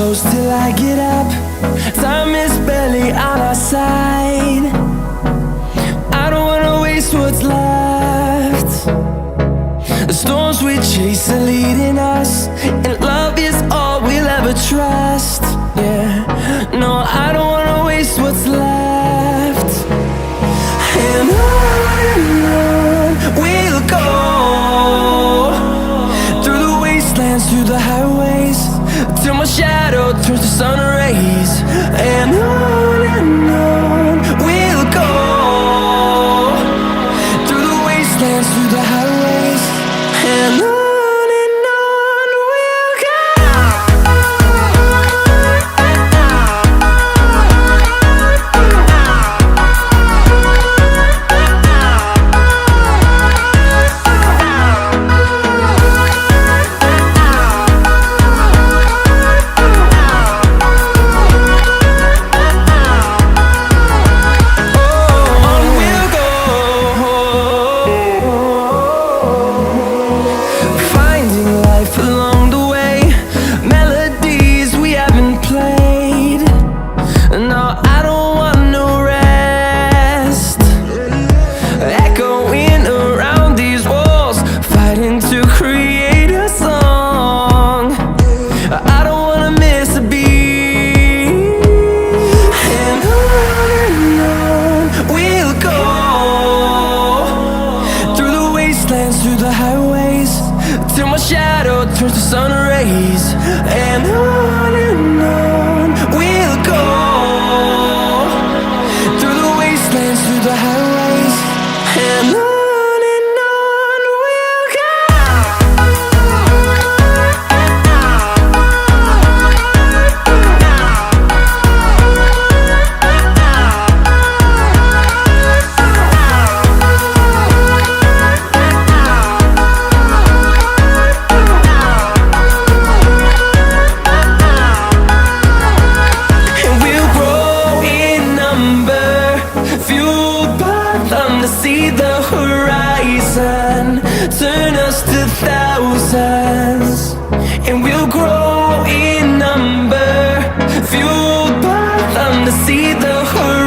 close till I get up. Time is barely on our side. I don't wanna waste what's left. The storms we chase are leading us, and love is all we'll ever trust. Yeah, no, I don't wanna waste what's left. And on we'll go, through the wastelands, through the highways, till my shadow turns to sun rays. And on we'll go, through the wastelands, through the highways, and on we'll go. Along the way, melodies we haven't played. No, I don't want no rest. Echoing around these walls, fighting to create a song. I don't wanna miss a beat. And on we'll go, through the wastelands, through the highways, till my shadow turns to sun rays. And on we'll go, through the wastelands, through the highways, and on we'll go. See the horizon turn us to thousands, and we'll grow in number, fueled by them to see the horizon.